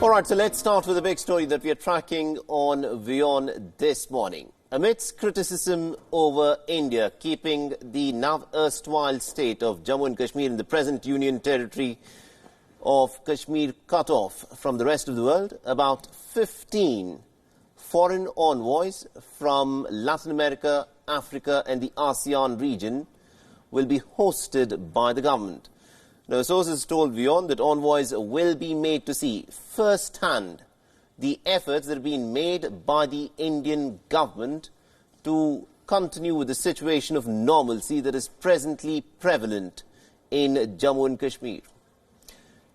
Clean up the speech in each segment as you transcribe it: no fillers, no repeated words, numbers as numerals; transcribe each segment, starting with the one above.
All right, so let's start with a big story that we are tracking on WION this morning. Amidst criticism over India keeping the now erstwhile state of Jammu and Kashmir in the present Union territory of Kashmir cut off from the rest of the world, about 15 foreign envoys from Latin America, Africa and the ASEAN region will be hosted by the government. Now, sources told WION that envoys will be made to see firsthand the efforts that have been made by the Indian government to continue with the situation of normalcy that is presently prevalent in Jammu and Kashmir.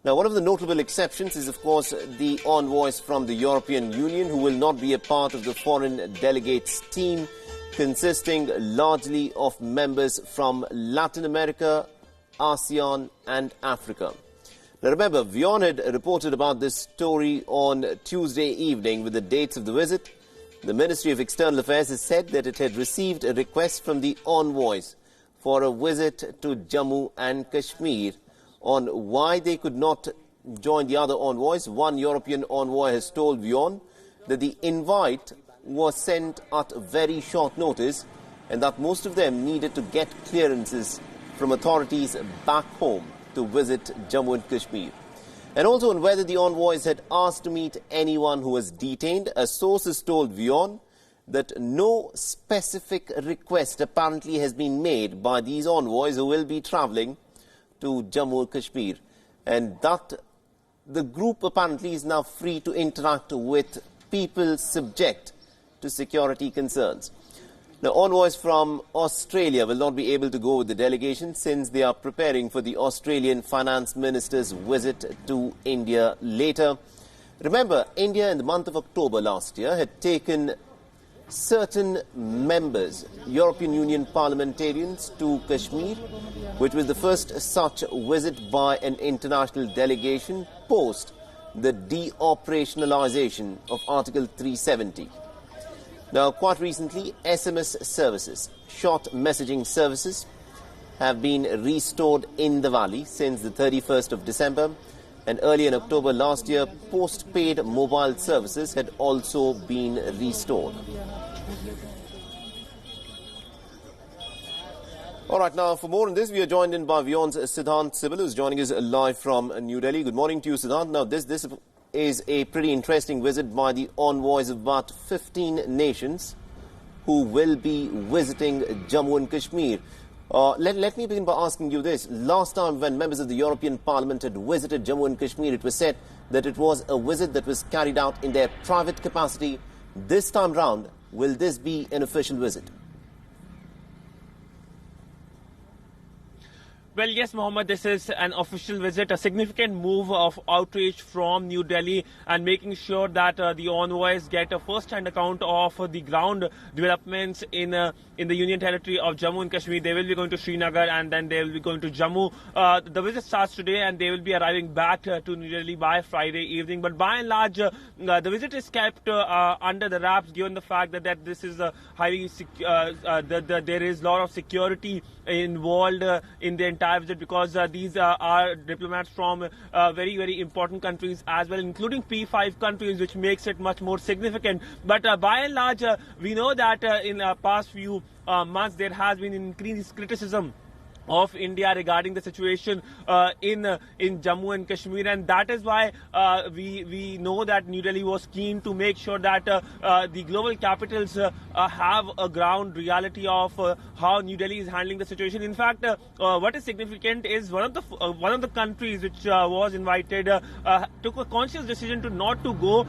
Now, one of the notable exceptions is, of course, the envoys from the European Union who will not be a part of the foreign delegates team, consisting largely of members from Latin America, ASEAN and Africa. Now remember, WION had reported about this story on Tuesday evening with the dates of the visit. The Ministry of External Affairs has said that it had received a request from the envoys for a visit to Jammu and Kashmir on why they could not join the other envoys. One European envoy has told WION that the invite was sent at very short notice and that most of them needed to get clearances from authorities back home to visit Jammu and Kashmir. And also on whether the envoys had asked to meet anyone who was detained, a source has told WION that no specific request apparently has been made by these envoys who will be travelling to Jammu and Kashmir, and that the group apparently is now free to interact with people subject to security concerns. Now, envoys from Australia will not be able to go with the delegation since they are preparing for the Australian Finance Minister's visit to India later. Remember, India in the month of October last year had taken certain members, European Union parliamentarians, to Kashmir, which was the first such visit by an international delegation post the de-operationalization of Article 370. Now, quite recently, SMS services, short messaging services, have been restored in the valley since the 31st of December. And early in October last year, post-paid mobile services had also been restored. All right, now for more on this, we are joined in by WION's Siddhant Sibal, who is joining us live from New Delhi. Good morning to you, Siddhant. Now, this is a pretty interesting visit by the envoys of about 15 nations who will be visiting Jammu and Kashmir. Let me begin by asking you this. Last time when members of the European Parliament had visited Jammu and Kashmir, it was said that it was a visit that was carried out in their private capacity. This time round, will this be an official visit? Well, yes, Mohammed, this is an official visit, a significant move of outreach from New Delhi and making sure that the envoys get a first-hand account of the ground developments in the Union territory of Jammu and Kashmir. They will be going to Srinagar and then they will be going to Jammu. The visit starts today and they will be arriving back to New Delhi by Friday evening. But by and large, the visit is kept under the wraps given the fact that this is highly there is a lot of security involved in the entire visit because these are diplomats from very, very important countries as well, including P5 countries, which makes it much more significant. But by and large, we know that in the past few months, there has been increased criticism of India regarding the situation in Jammu and Kashmir, and that is why we know that New Delhi was keen to make sure that the global capitals have a ground reality of how New Delhi is handling the situation. In fact, what is significant is one of the countries which was invited took a conscious decision to not to go.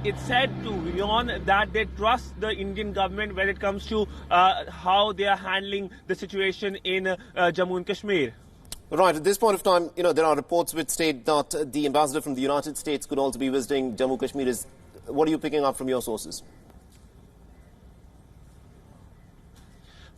It said to WION that they trust the Indian government when it comes to how they are handling the situation in Jammu and Kashmir. Right, at this point of time, there are reports which state that the ambassador from the United States could also be visiting Jammu and Kashmir. What are you picking up from your sources?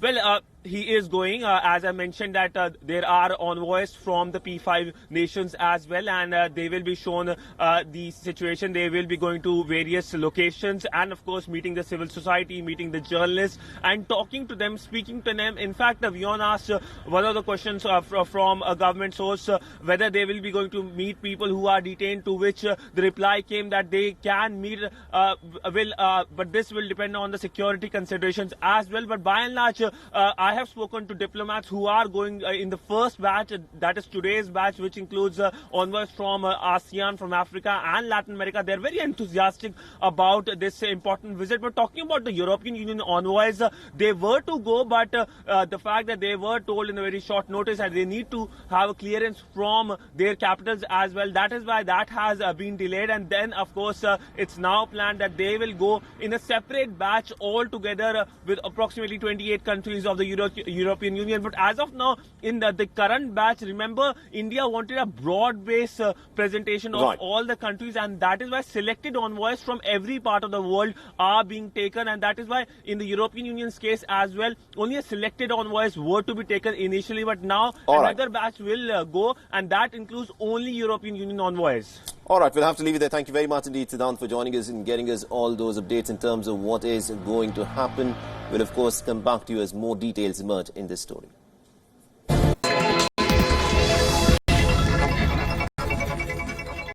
Well, he is going. As I mentioned, that there are envoys from the P5 nations as well, and they will be shown the situation. They will be going to various locations and, of course, meeting the civil society, meeting the journalists, and talking to them, speaking to them. In fact, WION asked one of the questions from a government source whether they will be going to meet people who are detained, to which the reply came that they can meet, but this will depend on the security considerations as well. But by and large, I have spoken to diplomats who are going in the first batch, that is today's batch, which includes envoys from ASEAN, from Africa and Latin America. They're very enthusiastic about this important visit. But talking about the European Union envoys, they were to go, but the fact that they were told in a very short notice that they need to have a clearance from their capitals as well, that is why that has been delayed. And then, of course, it's now planned that they will go in a separate batch altogether with approximately 28 countries of the European Union. But as of now, in the current batch, remember, India wanted a broad-based presentation of all the countries, and that is why selected envoys from every part of the world are being taken. And that is why in the European Union's case as well, only a selected envoys were to be taken initially, but now another batch will go, and that includes only European Union envoys. All right, we'll have to leave it there. Thank you very much indeed, Siddhant, for joining us and getting us all those updates in terms of what is going to happen. We'll, of course, come back to you as more details emerge in this story.